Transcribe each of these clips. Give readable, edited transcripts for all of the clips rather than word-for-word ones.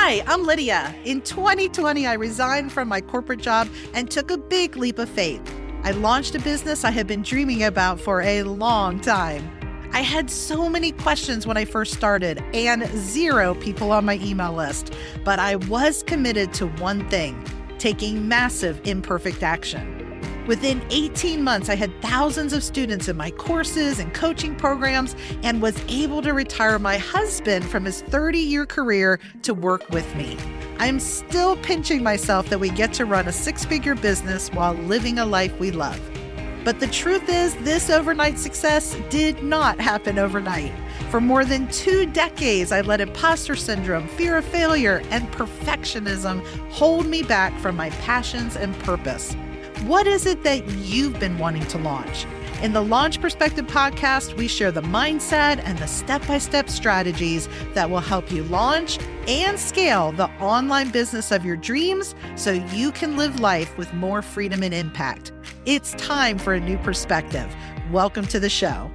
Hi, I'm Lydia. In 2020, I resigned from my corporate job and took a big leap of faith. I launched a business I had been dreaming about for a long time. I had so many questions when I first started and 0 people on my email list, but I was committed to one thing, taking massive imperfect action. Within 18 months, I had thousands of students in my courses and coaching programs and was able to retire my husband from his 30-year career to work with me. I'm still pinching myself that we get to run a 6-figure business while living a life we love. But the truth is, this overnight success did not happen overnight. For more than 2 decades, I let imposter syndrome, fear of failure, and perfectionism hold me back from my passions and purpose. What is it that you've been wanting to launch? In the Launch Perspective podcast, we share the mindset and the step-by-step strategies that will help you launch and scale the online business of your dreams so you can live life with more freedom and impact. It's time for a new perspective. Welcome to the show.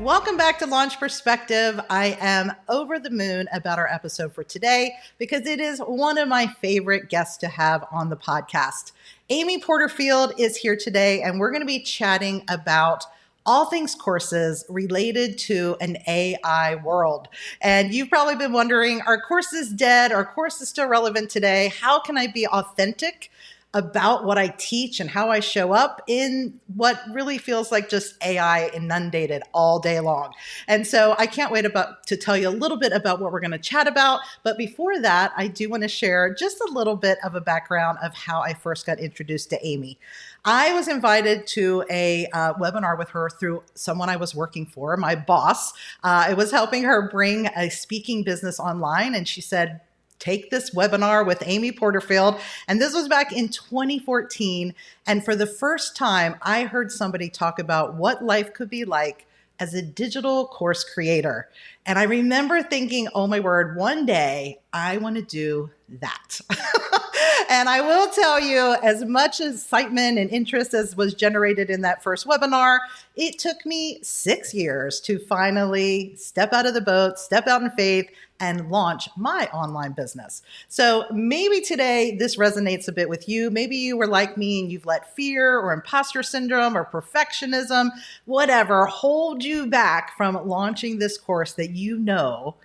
Welcome back to Launch Perspective. I am over the moon about our episode for today because it is one of my favorite guests to have on the podcast. Amy Porterfield is here today, and we're going to be chatting about all things courses related to an AI world. And you've probably been wondering, are courses dead? Are courses still relevant today? How can I be authentic about what I teach and how I show up in what really feels like just AI inundated all day long? And so I can't wait to tell you a little bit about what we're going to chat about. But before that, I do want to share just a little bit of a background of how I first got introduced to Amy. I was invited to a webinar with her through someone I was working for, my boss. I was helping her bring a speaking business online, and she said, take this webinar with Amy Porterfield. And this was back in 2014. And for the first time, I heard somebody talk about what life could be like as a digital course creator. And I remember thinking, oh my word, one day I want to do that. And I will tell you, as much excitement and interest as was generated in that first webinar, it took me 6 years to finally step out of the boat, step out in faith, and launch my online business. So maybe today this resonates a bit with you. Maybe you were like me and you've let fear or imposter syndrome or perfectionism, whatever, hold you back from launching this course that you know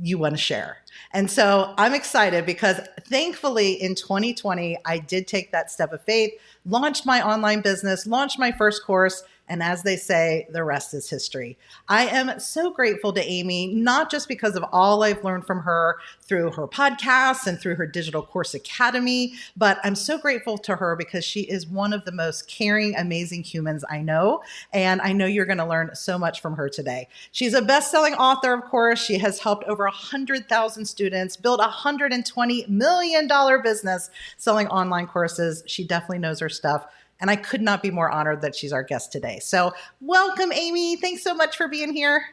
you want to share. And so I'm excited because thankfully in 2020, I did take that step of faith, launched my online business, launched my first course. And as they say, the rest is history. I am so grateful to Amy, not just because of all I've learned from her through her podcasts and through her Digital Course Academy, but I'm so grateful to her because she is one of the most caring, amazing humans I know. And I know you're going to learn so much from her today. She's a best-selling author, of course. She has helped over 100,000 students build a $120 million business selling online courses. She definitely knows her stuff. And I could not be more honored that she's our guest today. So welcome, Amy. Thanks so much for being here.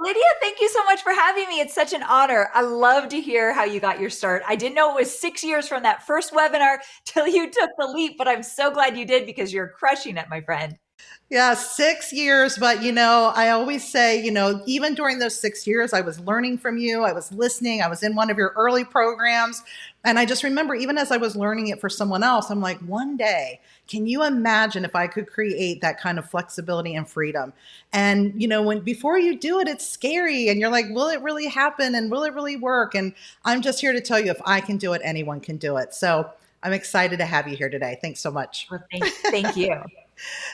Lydia, thank you so much for having me. It's such an honor. I love to hear how you got your start. I didn't know it was 6 years from that first webinar till you took the leap, but I'm so glad you did because you're crushing it, my friend. Yeah, 6 years. But, I always say, even during those 6 years, I was learning from you. I was listening. I was in one of your early programs. And I just remember, even as I was learning it for someone else, I'm like, one day, can you imagine if I could create that kind of flexibility and freedom? And, before you do it, it's scary. And you're like, will it really happen? And will it really work? And I'm just here to tell you, if I can do it, anyone can do it. So I'm excited to have you here today. Thanks so much. Well, thank you.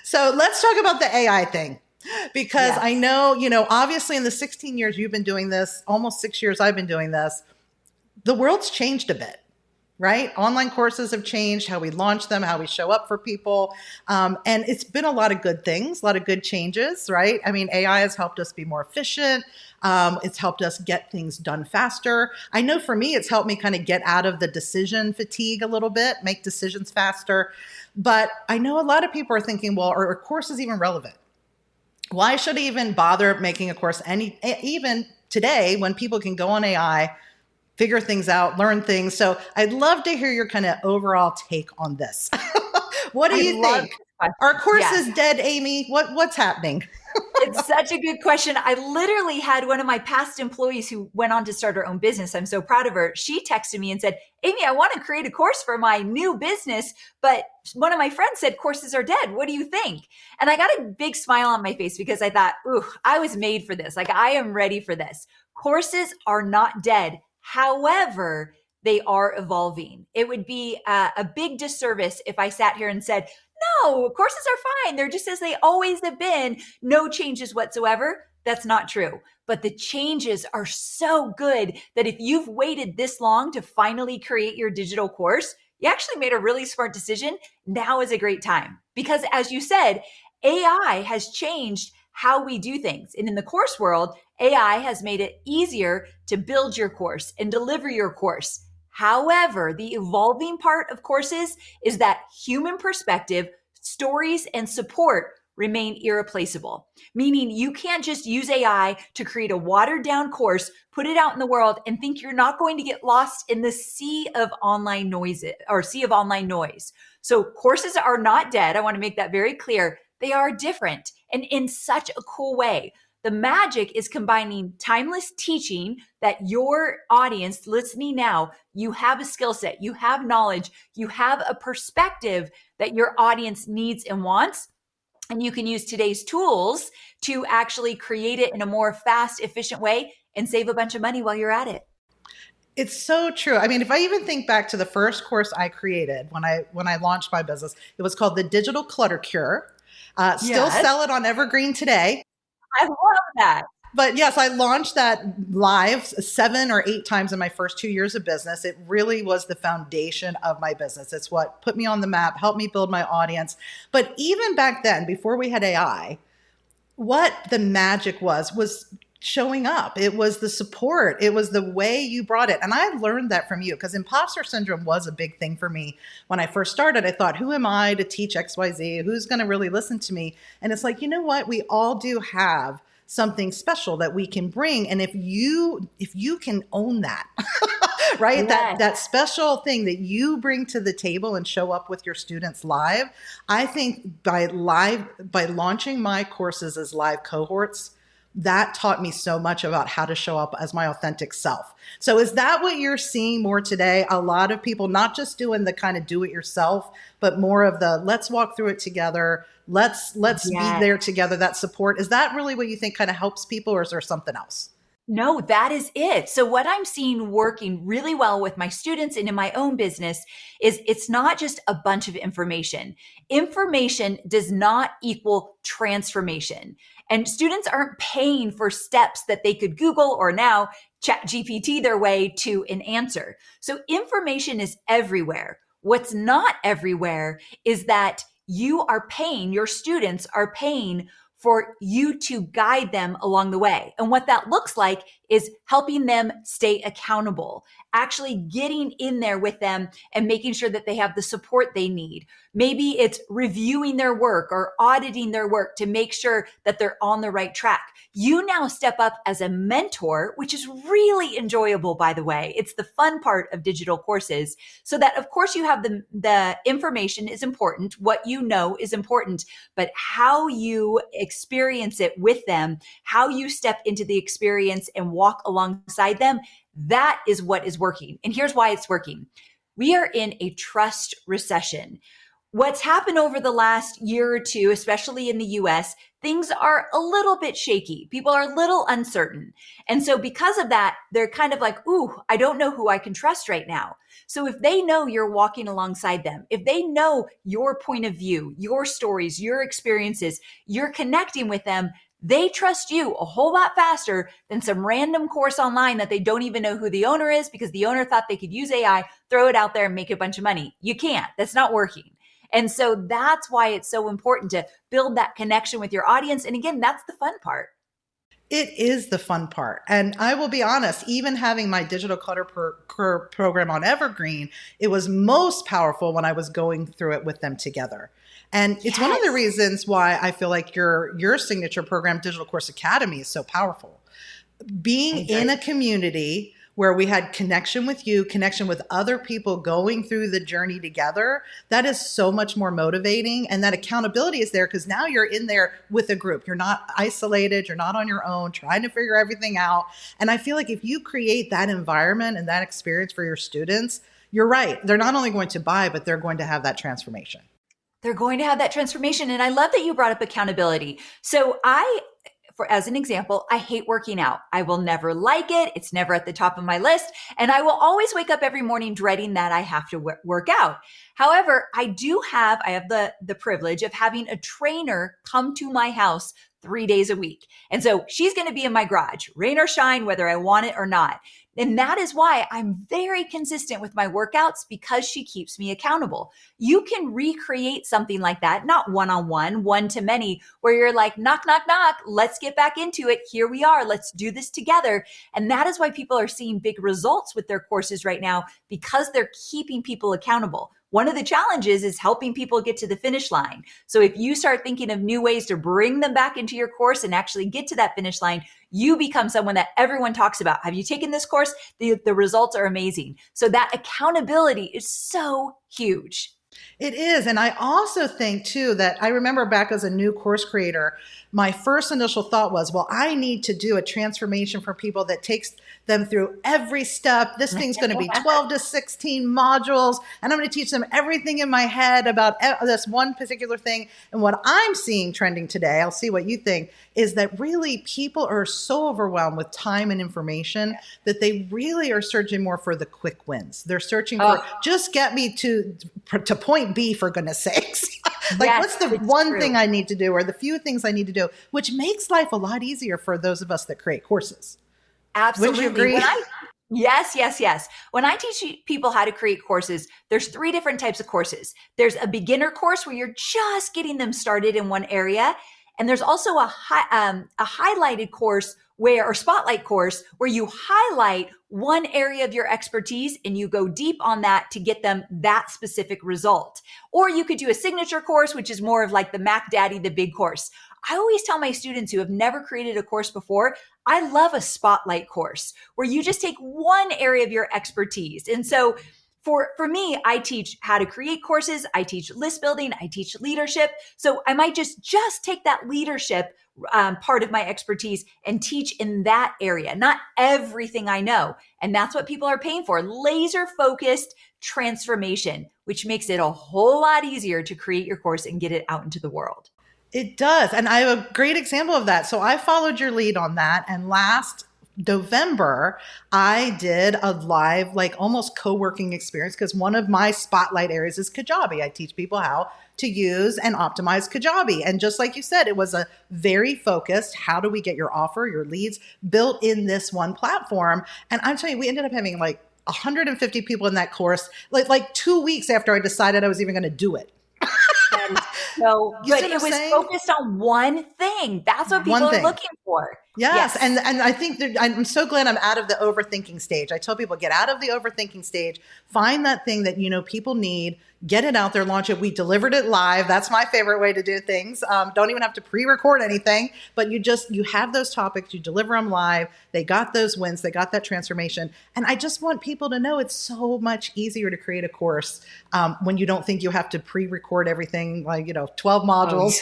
So let's talk about the AI thing, because I know, obviously in the 16 years you've been doing this, almost 6 years I've been doing this, the world's changed a bit, right? Online courses have changed, how we launch them, how we show up for people. And it's been a lot of good things, a lot of good changes, right? I mean, AI has helped us be more efficient. It's helped us get things done faster. I know for me, it's helped me kind of get out of the decision fatigue a little bit, make decisions faster. But I know a lot of people are thinking, well, are courses even relevant? Why should I even bother making a course even today when people can go on AI, figure things out, learn things? So I'd love to hear your kind of overall take on this. What do you think? Are courses dead, Amy? What's happening? It's such a good question. I literally had one of my past employees who went on to start her own business. I'm so proud of her. She texted me and said, Amy, I want to create a course for my new business, but one of my friends said courses are dead. What do you think? And I got a big smile on my face because I thought, ooh, I was made for this. Like, I am ready for this. Courses are not dead. However, they are evolving. It would be a big disservice if I sat here and said, no, courses are fine. They're just as they always have been. No changes whatsoever. That's not true. But the changes are so good that if you've waited this long to finally create your digital course, you actually made a really smart decision. Now is a great time. Because as you said, AI has changed how we do things. And in the course world, AI has made it easier to build your course and deliver your course. However, the evolving part of courses is that human perspective, stories, and support remain irreplaceable, meaning you can't just use AI to create a watered down course, put it out in the world, and think you're not going to get lost in the sea of online noise or sea of online noise. So courses are not dead. I want to make that very clear. They are different and in such a cool way. The magic is combining timeless teaching that your audience listening now, you have a skill set, you have knowledge, you have a perspective that your audience needs and wants. And you can use today's tools to actually create it in a more fast, efficient way and save a bunch of money while you're at it. It's so true. I mean, if I even think back to the first course I created when I launched my business, it was called the Digital Clutter Cure. Still Yes. sell it on Evergreen today. I love that. But yes, I launched that live 7 or 8 times in my first 2 years of business. It really was the foundation of my business. It's what put me on the map, helped me build my audience. But even back then, before we had AI, what the magic was showing up. It was the support. It was the way you brought it. And I learned that from you because imposter syndrome was a big thing for me. When I first started, I thought, who am I to teach XYZ? Who's going to really listen to me? And it's like, you know what? We all do have something special that we can bring. And if you can own that, right? Yes. That special thing that you bring to the table and show up with your students live, I think by launching my courses as live cohorts, that taught me so much about how to show up as my authentic self. So is that what you're seeing more today? A lot of people not just doing the kind of do it yourself, but more of the let's walk through it together. Let's be there together. That support. Is that really what you think kind of helps people, or is there something else? No, that is it. So what I'm seeing working really well with my students and in my own business is it's not just a bunch of information. Information does not equal transformation. And students aren't paying for steps that they could Google or now chat GPT their way to an answer. So information is everywhere. What's not everywhere is that your students are paying for you to guide them along the way. And what that looks like is helping them stay accountable, actually getting in there with them and making sure that they have the support they need. Maybe it's reviewing their work or auditing their work to make sure that they're on the right track. You now step up as a mentor, which is really enjoyable, by the way. It's the fun part of digital courses. So that, of course, you have the information is important. What you know is important, but how you experience it with them, how you step into the experience and walk alongside them, that is what is working. And here's why it's working. We are in a trust recession. What's happened over the last year or two, especially in the US, things are a little bit shaky. People are a little uncertain. And so because of that, they're kind of like, ooh, I don't know who I can trust right now. So if they know you're walking alongside them, if they know your point of view, your stories, your experiences, you're connecting with them, they trust you a whole lot faster than some random course online that they don't even know who the owner is because the owner thought they could use AI, throw it out there and make a bunch of money. You can't. That's not working. And so that's why it's so important to build that connection with your audience. And again, that's the fun part. It is the fun part. And I will be honest, even having my digital clutter program on Evergreen, it was most powerful when I was going through it with them together. And it's one of the reasons why I feel like your signature program, Digital Course Academy, is so powerful. Being in a community where we had connection with you, connection with other people going through the journey together, that is so much more motivating. And that accountability is there because now you're in there with a group. You're not isolated. You're not on your own trying to figure everything out. And I feel like if you create that environment and that experience for your students, you're right. They're not only going to buy, but they're going to have that transformation. They're going to have that transformation. And I love that you brought up accountability. So as an example, I hate working out. I will never like it. It's never at the top of my list. And I will always wake up every morning dreading that I have to work out. However, I have the privilege of having a trainer come to my house 3 days a week. And so she's going to be in my garage, rain or shine, whether I want it or not. And that is why I'm very consistent with my workouts, because she keeps me accountable. You can recreate something like that, not one-on-one, one-to-many, where you're like, knock, knock, knock, let's get back into it. Here we are. Let's do this together. And that is why people are seeing big results with their courses right now, because they're keeping people accountable. One of the challenges is helping people get to the finish line. So if you start thinking of new ways to bring them back into your course and actually get to that finish line, you become someone that everyone talks about. Have you taken this course? The results are amazing. So that accountability is so huge. It is. And I also think too that I remember back as a new course creator, my first initial thought was, well, I need to do a transformation for people that takes them through every step. This thing's going to be 12 to 16 modules, and I'm going to teach them everything in my head about this one particular thing. And what I'm seeing trending today, I'll see what you think, is that really people are so overwhelmed with time and information that they really are searching more for the quick wins. They're searching for, just get me to point B, for goodness sakes. Like, yes, what's the one thing I need to do, or the few things I need to do, which makes life a lot easier for those of us that create courses. Absolutely. Would you agree? Yes. When I teach people how to create courses, there's 3 different types of courses. There's a beginner course where you're just getting them started in one area. And there's also a highlighted course or spotlight course where you highlight one area of your expertise and you go deep on that to get them that specific result. Or you could do a signature course, which is more of like the Mac Daddy, the big course. I always tell my students who have never created a course before, I love a spotlight course where you just take one area of your expertise. And so for me, I teach how to create courses. I teach list building. I teach leadership. So I might just take that leadership part of my expertise and teach in that area, not everything I know. And that's what people are paying for. Laser focused transformation, which makes it a whole lot easier to create your course and get it out into the world. It does. And I have a great example of that. So I followed your lead on that. And last November, I did a live, like almost co-working experience, because one of my spotlight areas is Kajabi. I teach people how to use and optimize Kajabi. And just like you said, it was a very focused, how do we get your offer, your leads built in this one platform? And I'm telling you, we ended up having like 150 people in that course, like 2 weeks after I decided I was even going to do it. So, but it was focused on one thing. That's what people are looking for. Yes. And I think that I'm so glad I'm out of the overthinking stage. I tell people, get out of the overthinking stage, find that thing that, people need, get it out there, launch it. We delivered it live. That's my favorite way to do things. Don't even have to pre-record anything, but you have those topics, you deliver them live. They got those wins. They got that transformation. And I just want people to know it's so much easier to create a course when you don't think you have to pre-record everything, like, 12 modules.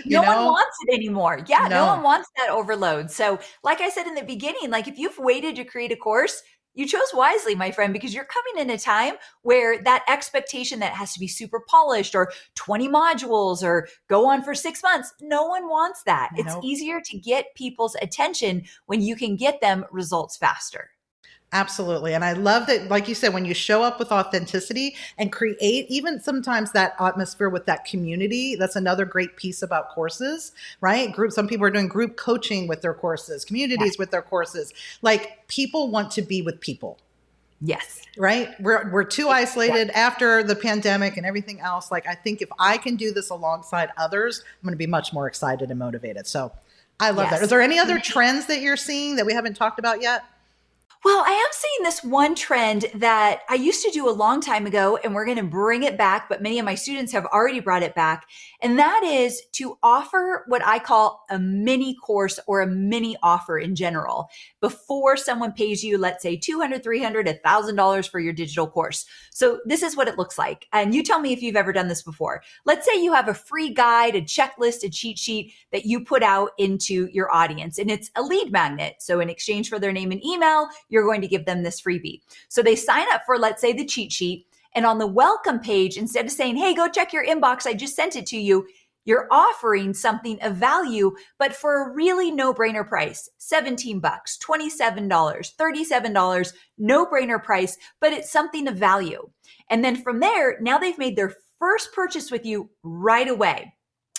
No one wants it anymore. Yeah, no one wants that overload. So like I said in the beginning, like if you've waited to create a course, you chose wisely, my friend, because you're coming in a time where that expectation that has to be super polished or 20 modules or go on for 6 months, no one wants that. It's easier to get people's attention when you can get them results faster. Absolutely. And I love that, like you said, when you show up with authenticity and create even sometimes that atmosphere with that community, that's another great piece about courses, right? Some people are doing group coaching with their courses, communities with their courses. Like, people want to be with people. Yes. Right? We're too isolated after the pandemic and everything else. Like, I think if I can do this alongside others, I'm going to be much more excited and motivated. So I love that. Is there any other trends that you're seeing that we haven't talked about yet? Well, I am seeing this one trend that I used to do a long time ago, and we're going to bring it back, but many of my students have already brought it back. And that is to offer what I call a mini course or a mini offer in general before someone pays you, let's say $200, $300, $1,000 for your digital course. So this is what it looks like. And you tell me if you've ever done this before. Let's say you have a free guide, a checklist, a cheat sheet that you put out into your audience, and it's a lead magnet. So in exchange for their name and email, you're going to give them this freebie. So they sign up for, let's say, the cheat sheet. And on the welcome page, instead of saying, hey, go check your inbox, I just sent it to you, you're offering something of value, but for a really no-brainer price, $17, $27, $37, no-brainer price, but it's something of value. And then from there, now they've made their first purchase with you right away.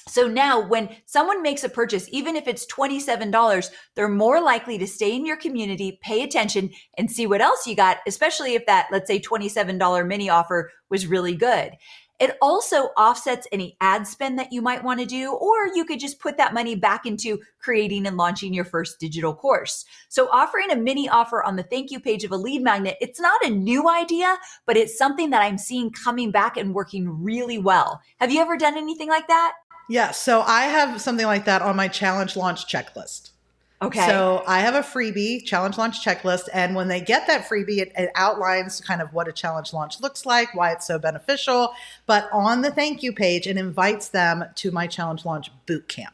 So now when someone makes a purchase, even if it's $27, they're more likely to stay in your community, pay attention, and see what else you got, especially if that, let's say, $27 mini offer was really good. It also offsets any ad spend that you might want to do, or you could just put that money back into creating and launching your first digital course. So offering a mini offer on the thank you page of a lead magnet, it's not a new idea, but it's something that I'm seeing coming back and working really well. Have you ever done anything like that? Yeah, so I have something like that on my challenge launch checklist. Okay. So I have a freebie challenge launch checklist. And when they get that freebie, it outlines kind of what a challenge launch looks like, why it's so beneficial. But on the thank you page, it invites them to my challenge launch bootcamp.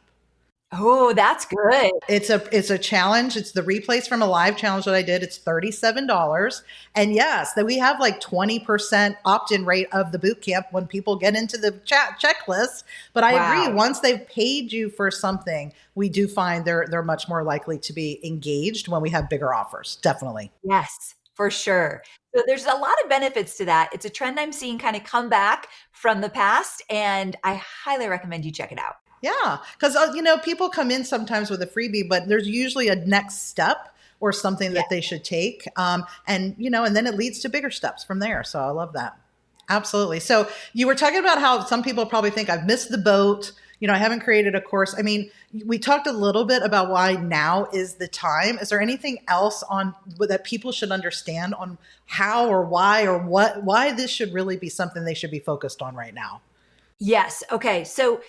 Oh, that's good. It's a challenge. It's the replays from a live challenge that I did. It's $37. And yes, that we have like 20% opt-in rate of the boot camp when people get into the checklist. But I agree, once they've paid you for something, we do find they're much more likely to be engaged when we have bigger offers. Definitely. Yes, for sure. So there's a lot of benefits to that. It's a trend I'm seeing kind of come back from the past, and I highly recommend you check it out. Yeah, because people come in sometimes with a freebie, but there's usually a next step or something that they should take, and then it leads to bigger steps from there. So I love that. Absolutely. So you were talking about how some people probably think I've missed the boat. I haven't created a course. I mean, we talked a little bit about why now is the time. Is there anything else on that people should understand on how or why or why this should really be something they should be focused on right now? Yes. Okay. So,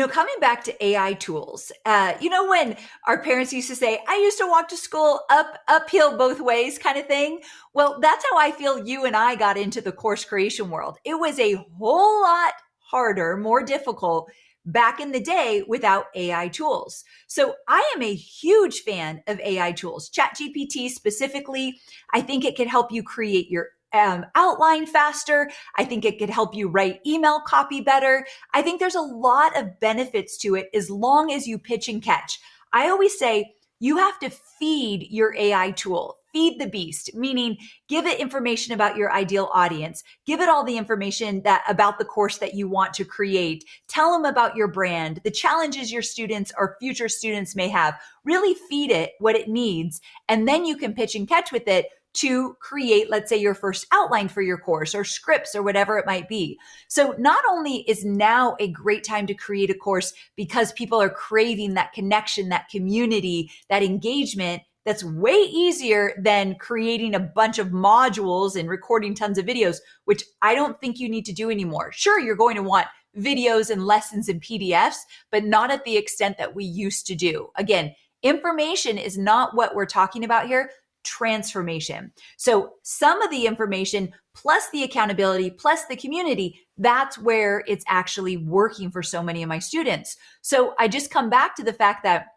coming back to AI tools, when our parents used to say, I used to walk to school uphill both ways kind of thing. Well, that's how I feel you and I got into the course creation world. It was a whole lot harder, more difficult back in the day without AI tools. So I am a huge fan of AI tools, ChatGPT specifically. I think it can help you create your outline faster. I think it could help you write email copy better. I think there's a lot of benefits to it as long as you pitch and catch. I always say you have to feed your AI tool. Feed the beast, meaning give it information about your ideal audience. Give it all the information about the course that you want to create. Tell them about your brand, the challenges your students or future students may have. Really feed it what it needs, and then you can pitch and catch with it to create, let's say, your first outline for your course or scripts or whatever it might be. So not only is now a great time to create a course because people are craving that connection, that community, that engagement, that's way easier than creating a bunch of modules and recording tons of videos, which I don't think you need to do anymore. Sure, you're going to want videos and lessons and PDFs, but not at the extent that we used to do. Again, information is not what we're talking about here. Transformation. So some of the information plus the accountability plus the community, that's where it's actually working for so many of my students. So I just come back to the fact that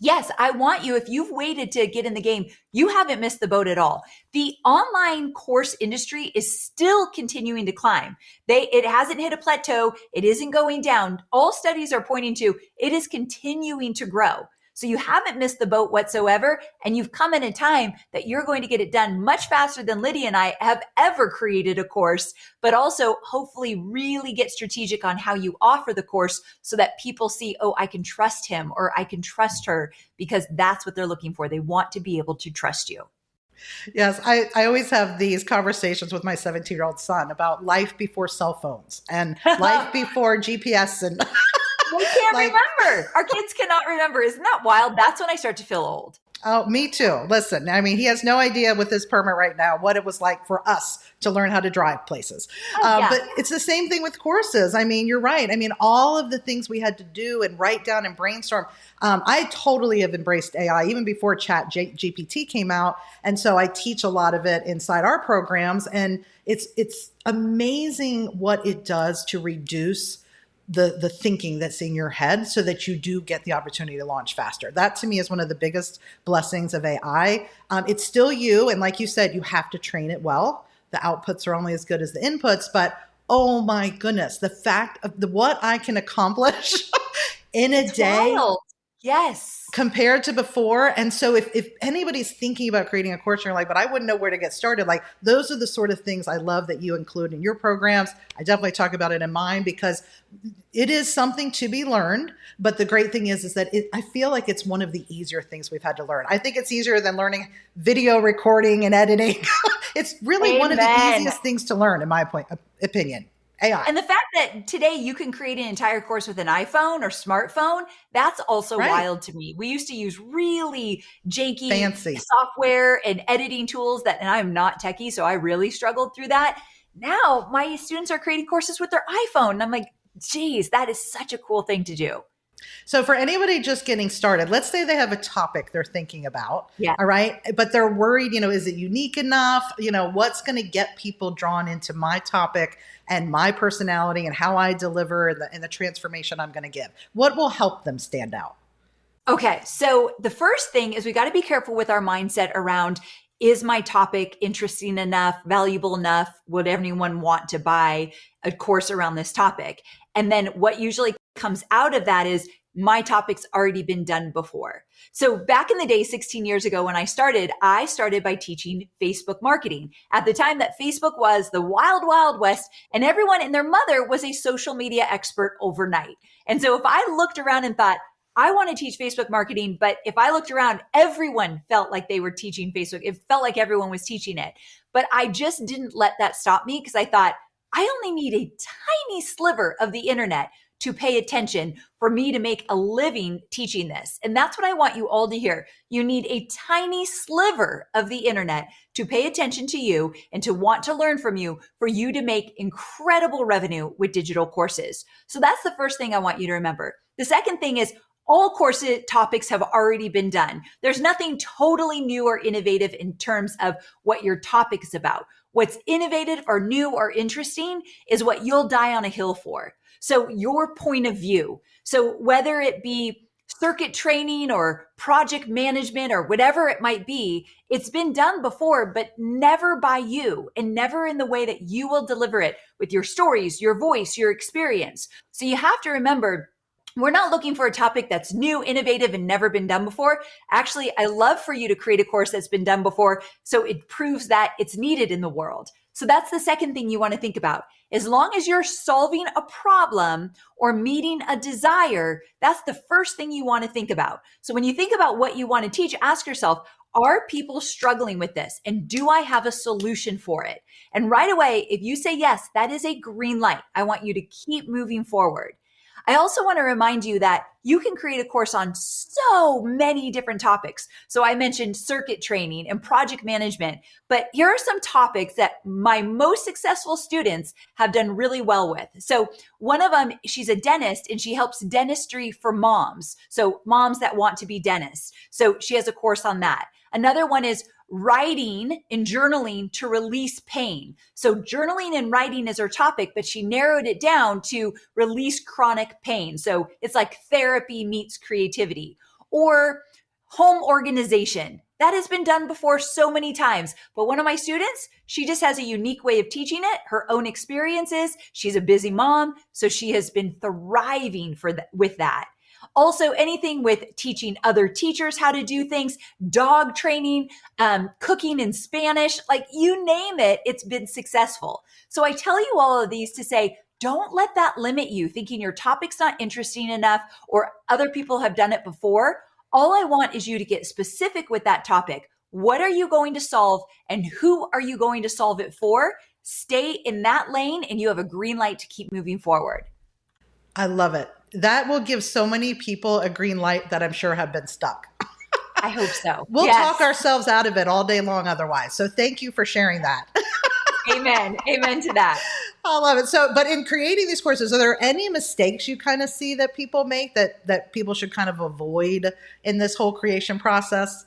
yes, I want you, if you've waited to get in the game, you haven't missed the boat at all. The online course industry is still continuing to climb. It hasn't hit a plateau. It isn't going down. All studies are pointing to it is continuing to grow. So you haven't missed the boat whatsoever, and you've come in a time that you're going to get it done much faster than Lydia and I have ever created a course, but also hopefully really get strategic on how you offer the course so that people see, oh, I can trust him or I can trust her, because that's what they're looking for. They want to be able to trust you. Yes, I always have these conversations with my 17-year-old son about life before cell phones and life before GPS and We can't remember. Our kids cannot remember. Isn't that wild? That's when I start to feel old. Oh, me too. Listen, I mean, he has no idea with his permit right now what it was like for us to learn how to drive places. Oh, yeah. But it's the same thing with courses. I mean, you're right. I mean, all of the things we had to do and write down and brainstorm. I totally have embraced AI even before GPT came out. And so I teach a lot of it inside our programs. And it's amazing what it does to reduce the thinking that's in your head so that you do get the opportunity to launch faster. That to me is one of the biggest blessings of AI. It's still you. And like you said, you have to train it well. The outputs are only as good as the inputs, but oh my goodness, the fact of what I can accomplish in a day. Wild. Yes. Compared to before. And so if anybody's thinking about creating a course and you're like, but I wouldn't know where to get started, like those are the sort of things I love that you include in your programs. I definitely talk about it in mine because it is something to be learned. But the great thing is that I feel like it's one of the easier things we've had to learn. I think it's easier than learning video recording and editing. It's really one of the easiest things to learn, in my opinion. AI. And the fact that today you can create an entire course with an iPhone or smartphone, that's also wild to me. We used to use really janky fancy software and editing tools and I'm not techie, so I really struggled through that. Now my students are creating courses with their iPhone. And I'm like, geez, that is such a cool thing to do. So for anybody just getting started, let's say they have a topic they're thinking about, yeah. All right, but they're worried, is it unique enough? What's going to get people drawn into my topic and my personality and how I deliver and the transformation I'm going to give? What will help them stand out? Okay, so the first thing is we got to be careful with our mindset around, is my topic interesting enough, valuable enough? Would anyone want to buy a course around this topic? And then what usually comes out of that is my topic's already been done before. So back in the day, 16 years ago when I started by teaching Facebook marketing. At the time that Facebook was the wild, wild west and everyone and their mother was a social media expert overnight. And so if I looked around and thought, I want to teach Facebook marketing, but if I looked around, everyone felt like they were teaching Facebook. It felt like everyone was teaching it. But I just didn't let that stop me because I thought, I only need a tiny sliver of the internet to pay attention for me to make a living teaching this. And that's what I want you all to hear. You need a tiny sliver of the internet to pay attention to you and to want to learn from you for you to make incredible revenue with digital courses. So that's the first thing I want you to remember. The second thing is all course topics have already been done. There's nothing totally new or innovative in terms of what your topic is about. What's innovative or new or interesting is what you'll die on a hill for. So your point of view. So whether it be circuit training or project management or whatever it might be, it's been done before, but never by you and never in the way that you will deliver it with your stories, your voice, your experience. So you have to remember, we're not looking for a topic that's new, innovative, and never been done before. Actually, I love for you to create a course that's been done before so it proves that it's needed in the world. So that's the second thing you want to think about. As long as you're solving a problem or meeting a desire, that's the first thing you want to think about. So when you think about what you want to teach, ask yourself, are people struggling with this? And do I have a solution for it? And right away, if you say yes, that is a green light. I want you to keep moving forward. I also want to remind you that you can create a course on so many different topics. So I mentioned circuit training and project management, but here are some topics that my most successful students have done really well with. So one of them, she's a dentist and she helps dentistry for moms. So moms that want to be dentists. So she has a course on that. Another one is writing and journaling to release pain. So journaling and writing is her topic, but she narrowed it down to release chronic pain. So it's like therapy meets creativity. Or home organization. That has been done before so many times. But one of my students, she just has a unique way of teaching it, her own experiences. She's a busy mom, so she has been thriving with that. Also, anything with teaching other teachers how to do things, dog training, cooking in Spanish, like you name it, it's been successful. So I tell you all of these to say, don't let that limit you thinking your topic's not interesting enough or other people have done it before. All I want is you to get specific with that topic. What are you going to solve and who are you going to solve it for? Stay in that lane and you have a green light to keep moving forward. I love it. That will give so many people a green light that I'm sure have been stuck. I hope so. We'll Yes. talk ourselves out of it all day long otherwise. So thank you for sharing that. Amen. Amen to that. I love it. So, but in creating these courses, are there any mistakes you kind of see that people make that people should kind of avoid in this whole creation process?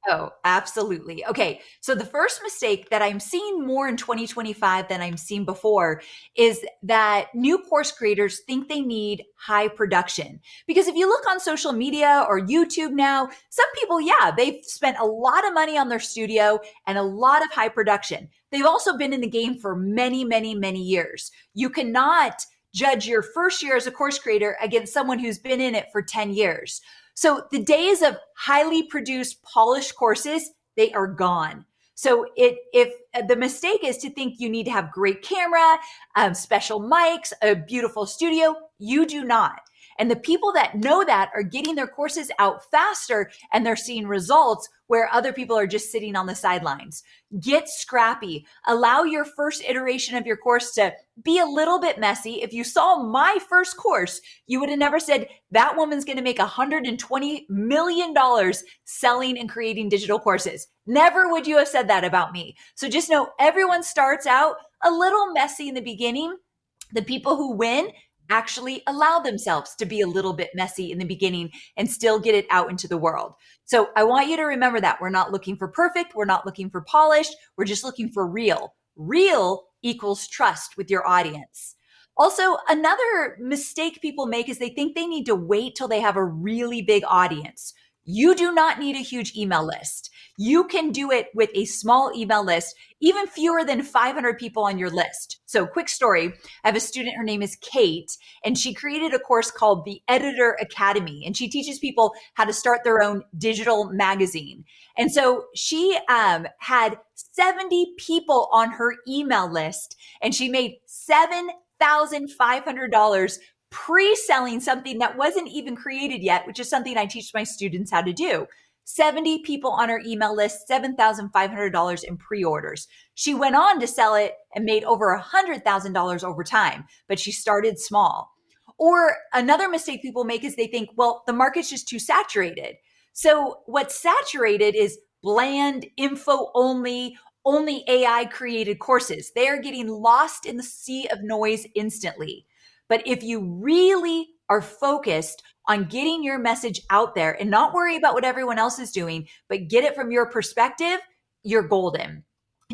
Oh, absolutely. Okay. So the first mistake that I'm seeing more in 2025 than I've seen before is that new course creators think they need high production. Because if you look on social media or YouTube now, some people, yeah, they've spent a lot of money on their studio and a lot of high production. They've also been in the game for many, many, many years. You cannot judge your first year as a course creator against someone who's been in it for 10 years. So the days of highly produced, polished courses, they are gone. So if the mistake is to think you need to have great camera, special mics, a beautiful studio, you do not. And the people that know that are getting their courses out faster and they're seeing results where other people are just sitting on the sidelines. Get scrappy. Allow your first iteration of your course to be a little bit messy. If you saw my first course, you would have never said that woman's going to make $120 million selling and creating digital courses. Never would you have said that about me. So just know everyone starts out a little messy in the beginning. The people who win actually allow themselves to be a little bit messy in the beginning and still get it out into the world. So I want you to remember that we're not looking for perfect. We're not looking for polished. We're just looking for real. Real equals trust with your audience. Also, another mistake people make is they think they need to wait till they have a really big audience. You do not need a huge email list. You can do it with a small email list, even fewer than 500 people on your list. So quick story. I have a student, her name is Kate, and she created a course called the Editor Academy, and she teaches people how to start their own digital magazine. And so she had 70 people on her email list, and she made $7,500 pre-selling something that wasn't even created yet, which is something I teach my students how to do. 70 people on her email list, $7,500 in pre-orders. She went on to sell it and made over $100,000 over time, but she started small. Or another mistake people make is they think, well, the market's just too saturated. So what's saturated is bland, info only AI created courses. They are getting lost in the sea of noise instantly. But if you really are focused on getting your message out there and not worry about what everyone else is doing, but get it from your perspective, you're golden.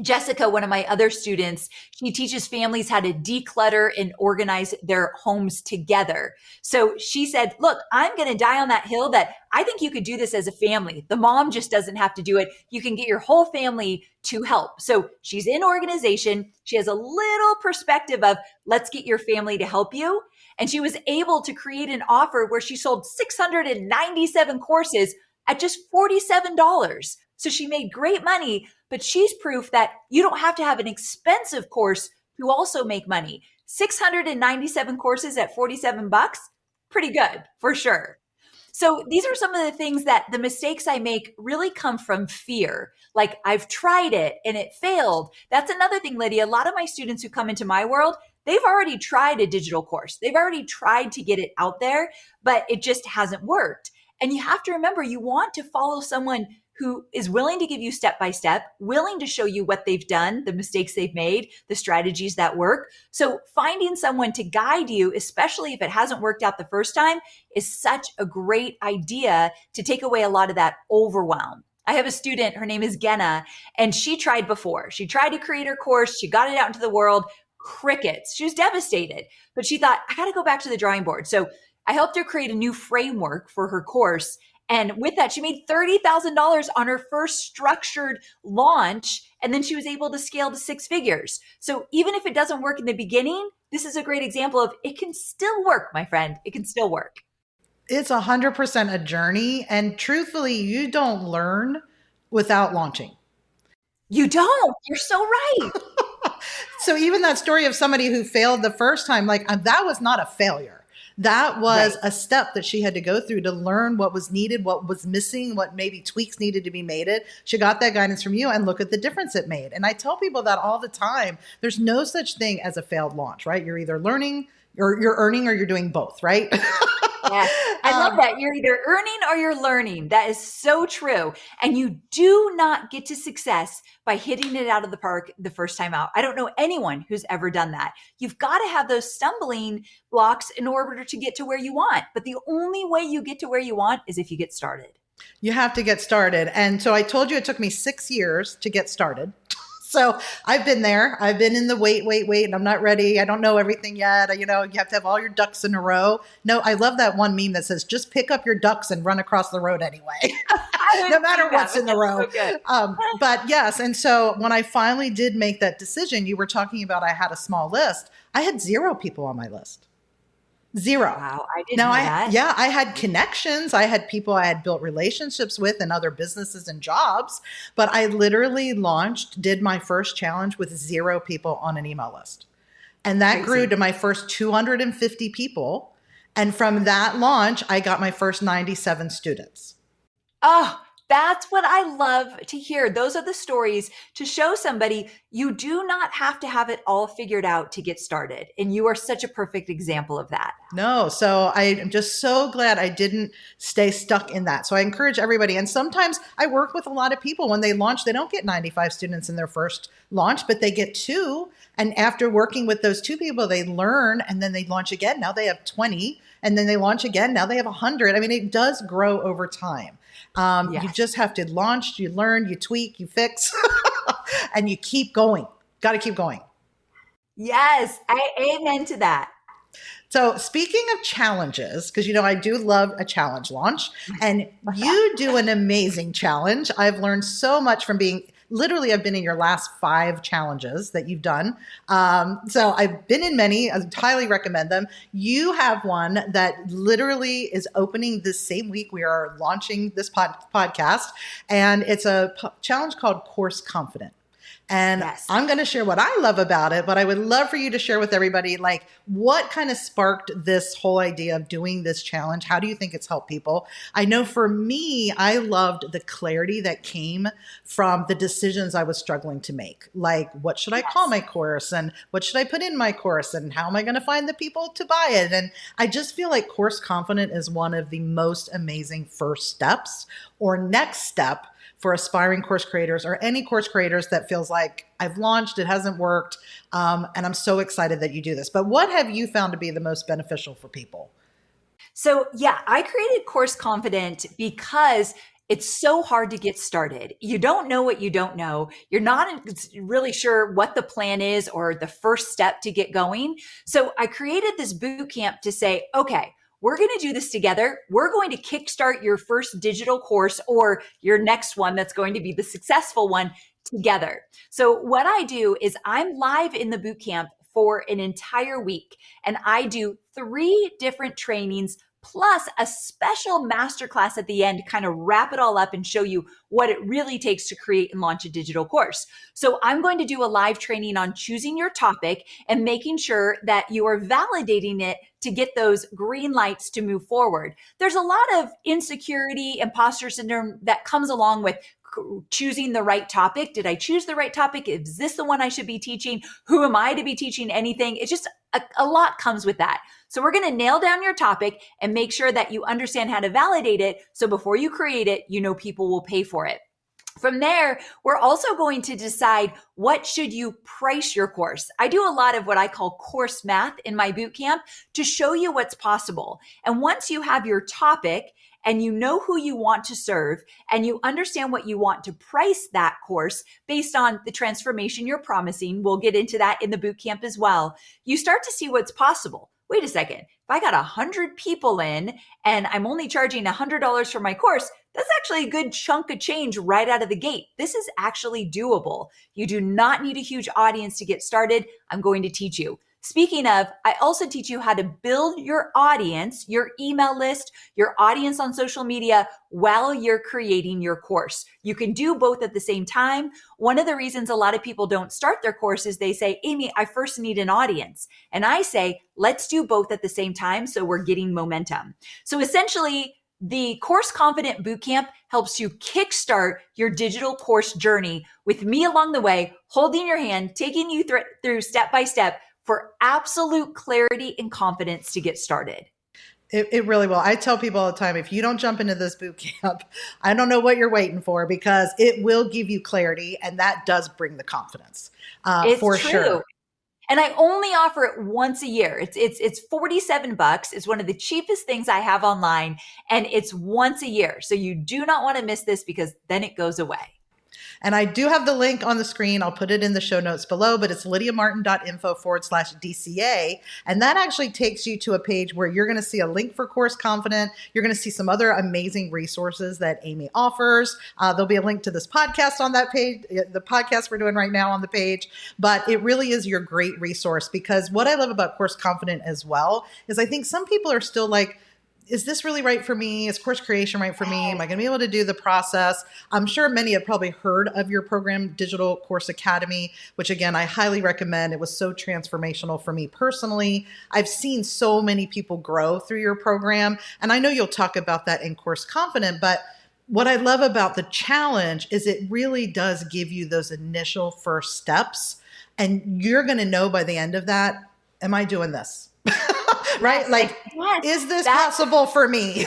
Jessica, one of my other students, she teaches families how to declutter and organize their homes together. So she said, look, I'm going to die on that hill that I think you could do this as a family. The mom just doesn't have to do it. You can get your whole family to help. So she's in organization. She has a little perspective of let's get your family to help you. And she was able to create an offer where she sold 697 courses at just $47. So she made great money, but she's proof that you don't have to have an expensive course to also make money. 697 courses at 47 bucks, pretty good for sure. So these are some of the things that the mistakes I make really come from fear. Like I've tried it and it failed. That's another thing, Lydia. A lot of my students who come into my world, they've already tried a digital course. They've already tried to get it out there, but it just hasn't worked. And you have to remember, you want to follow someone who is willing to give you step by step, willing to show you what they've done, the mistakes they've made, the strategies that work. So finding someone to guide you, especially if it hasn't worked out the first time, is such a great idea to take away a lot of that overwhelm. I have a student, her name is Genna, and she tried before. She tried to create her course. She got it out into the world. Crickets. She was devastated, but she thought, I got to go back to the drawing board. So I helped her create a new framework for her course. And with that, she made $30,000 on her first structured launch. And then she was able to scale to six figures. So even if it doesn't work in the beginning, this is a great example of it can still work, my friend. It can still work. It's 100% a journey. And truthfully, you don't learn without launching. You don't. You're so right. So even that story of somebody who failed the first time, like that was not a failure. That was a step that she had to go through to learn what was needed, what was missing, what maybe tweaks needed to be made. She got that guidance from you and look at the difference it made. And I tell people that all the time. There's no such thing as a failed launch, right? You're either learning, Or you're earning or you're doing both, right? Yes. I love that. You're either earning or you're learning. That is so true. And you do not get to success by hitting it out of the park the first time out. I don't know anyone who's ever done that. You've got to have those stumbling blocks in order to get to where you want. But the only way you get to where you want is if you get started. You have to get started. And so I told you it took me 6 years to get started. So I've been there. I've been in the wait, and I'm not ready. I don't know everything yet. You have to have all your ducks in a row. No, I love that one meme that says, just pick up your ducks and run across the road anyway, no matter what's in the row. But yes. And so when I finally did make that decision, you were talking about I had a small list. I had 0 people on my list. 0. Wow, I didn't know that. Yeah, I had connections. I had people I had built relationships with in other businesses and jobs. But I literally did my first challenge with 0 people on an email list. And that grew to my first 250 people. And from that launch, I got my first 97 students. Oh, that's what I love to hear. Those are the stories to show somebody you do not have to have it all figured out to get started. And you are such a perfect example of that. No. So I'm just so glad I didn't stay stuck in that. So I encourage everybody. And sometimes I work with a lot of people when they launch, they don't get 95 students in their first launch, but they get 2. And after working with those 2 people, they learn and then they launch again. Now they have 20 and then they launch again. Now they have 100. I mean, it does grow over time. You just have to launch, you learn, you tweak, you fix, and you keep going. Got to keep going. Yes, I amen to that. So speaking of challenges, because I do love a challenge launch, and you do an amazing challenge. I've learned so much from I've been in your last 5 challenges that you've done. So I've been in many. I highly recommend them. You have one that literally is opening this same week. We are launching this podcast, and it's a challenge called Course Confident. And I'm going to share what I love about it, but I would love for you to share with everybody, like, what kind of sparked this whole idea of doing this challenge? How do you think it's helped people? I know for me, I loved the clarity that came from the decisions I was struggling to make. Like, what should I call my course? And what should I put in my course? And how am I going to find the people to buy it? And I just feel like Course Confident is one of the most amazing first steps or next step for aspiring course creators or any course creators that feels like I've launched, it hasn't worked, and I'm so excited that you do this. But what have you found to be the most beneficial for people? So I created Course Confident because it's so hard to get started. You don't know what you don't know. You're not really sure what the plan is or the first step to get going. So I created this boot camp to say, okay, we're going to do this together. We're going to kickstart your first digital course or your next one that's going to be the successful one together. So what I do is I'm live in the boot camp for an entire week, and I do 3 different trainings plus a special masterclass at the end to kind of wrap it all up and show you what it really takes to create and launch a digital course. So I'm going to do a live training on choosing your topic and making sure that you are validating it to get those green lights to move forward. There's a lot of insecurity, imposter syndrome that comes along with choosing the right topic. Did I choose the right topic? Is this the one I should be teaching? Who am I to be teaching anything? It's just a lot comes with that. So we're going to nail down your topic and make sure that you understand how to validate it. So before you create it, people will pay for it. From there, we're also going to decide what should you price your course. I do a lot of what I call course math in my bootcamp to show you what's possible. And once you have your topic and you know who you want to serve and you understand what you want to price that course based on the transformation you're promising, we'll get into that in the bootcamp as well. You start to see what's possible. Wait a second, if I got 100 people in and I'm only charging $100 for my course, that's actually a good chunk of change right out of the gate. This is actually doable. You do not need a huge audience to get started. I'm going to teach you. Speaking of, I also teach you how to build your audience, your email list, your audience on social media while you're creating your course. You can do both at the same time. One of the reasons a lot of people don't start their course is they say, Amy, I first need an audience. And I say, let's do both at the same time so we're getting momentum. So essentially, the Course Confident Bootcamp helps you kickstart your digital course journey with me along the way, holding your hand, taking you through step by step for absolute clarity and confidence to get started. It really will. I tell people all the time, if you don't jump into this boot camp, I don't know what you're waiting for, because it will give you clarity, and that does bring the confidence for true. sure. And I only offer it once a year. It's $47. It's one of the cheapest things I have online, and it's once a year. So you do not want to miss this, because then it goes away. And I do have the link on the screen. I'll put it in the show notes below, but it's lydiamartin.info/DCA. And that actually takes you to a page where you're going to see a link for Course Confident. You're going to see some other amazing resources that Amy offers. There'll be a link to this podcast on that page, the podcast we're doing right now on the page. But it really is your great resource, because what I love about Course Confident as well is I think some people are still like, is this really right for me? Is course creation right for me? Am I going to be able to do the process? I'm sure many have probably heard of your program, Digital Course Academy, which again, I highly recommend. It was so transformational for me personally. I've seen so many people grow through your program, and I know you'll talk about that in Course Confident, but what I love about the challenge is it really does give you those initial first steps, and you're going to know by the end of that, am I doing this? Right? Like, is this possible for me?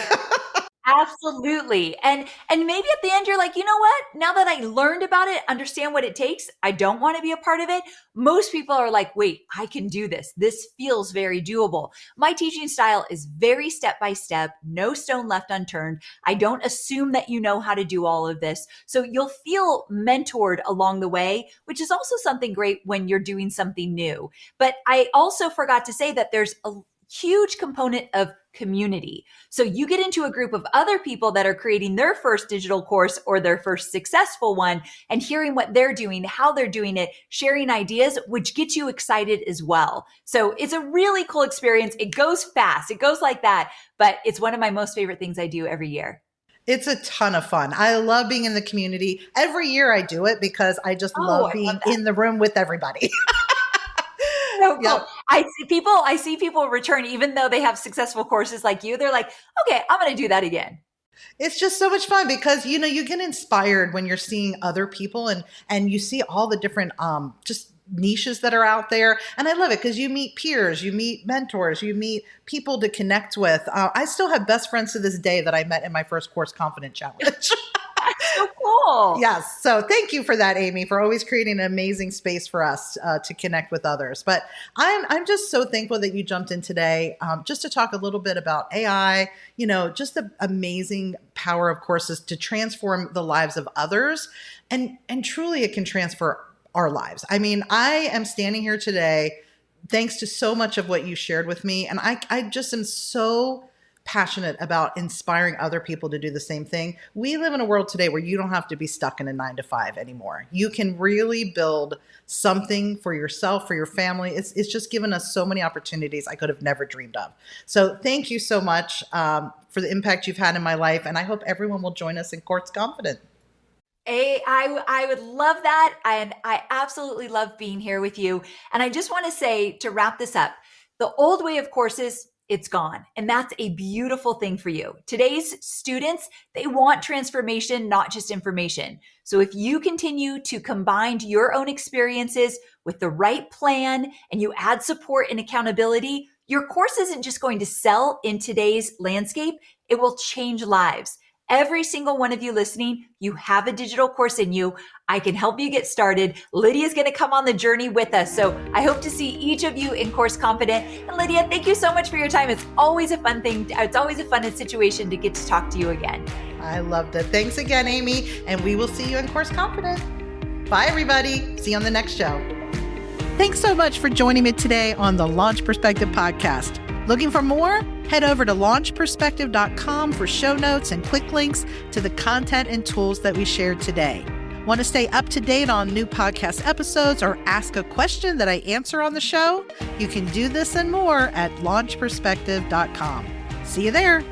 Absolutely. And maybe at the end, you're like, you know what? Now that I learned about it, understand what it takes, I don't want to be a part of it. Most people are like, wait, I can do this. This feels very doable. My teaching style is very step-by-step, no stone left unturned. I don't assume that you know how to do all of this. So you'll feel mentored along the way, which is also something great when you're doing something new. But I also forgot to say that there's a huge component of community. So you get into a group of other people that are creating their first digital course or their first successful one, and hearing what they're doing, how they're doing it, sharing ideas, which gets you excited as well. So it's a really cool experience. It goes fast. It goes like that, but it's one of my most favorite things I do every year. It's a ton of fun. I love being in the community. Every year I do it because I just love being in the room with everybody. So cool. Yep. I see people return, even though they have successful courses like you. They're like, okay, I'm going to do that again. It's just so much fun because, you know, you get inspired when you're seeing other people and you see all the different, just niches that are out there. And I love it because you meet peers, you meet mentors, you meet people to connect with. I still have best friends to this day that I met in my first Course Confident Challenge. So cool. Yes. So thank you for that, Amy, for always creating an amazing space for us to connect with others. But I'm just so thankful that you jumped in today just to talk a little bit about AI, you know, just the amazing power of courses to transform the lives of others. And truly it can transfer our lives. I mean, I am standing here today thanks to so much of what you shared with me. And I just am so passionate about inspiring other people to do the same thing. We live in a world today where you don't have to be stuck in a 9-to-5 anymore. You can really build something for yourself, for your family. It's just given us so many opportunities I could have never dreamed of. So thank you so much for the impact you've had in my life. And I hope everyone will join us in Course Confident. I would love that. And I absolutely love being here with you. And I just want to say, to wrap this up, the old way of courses, it's gone. And that's a beautiful thing for you. Today's students, they want transformation, not just information. So if you continue to combine your own experiences with the right plan and you add support and accountability, your course isn't just going to sell in today's landscape, it will change lives. Every single one of you listening, you have a digital course in you. I can help you get started. Lydia's going to come on the journey with us. So I hope to see each of you in Course Confident. And Lydia, thank you so much for your time. It's always a fun thing. It's always a fun situation to get to talk to you again. I loved it. Thanks again, Amy. And we will see you in Course Confident. Bye, everybody. See you on the next show. Thanks so much for joining me today on the Launch Perspective podcast. Looking for more? Head over to launchperspective.com for show notes and quick links to the content and tools that we shared today. Want to stay up to date on new podcast episodes or ask a question that I answer on the show? You can do this and more at launchperspective.com. See you there.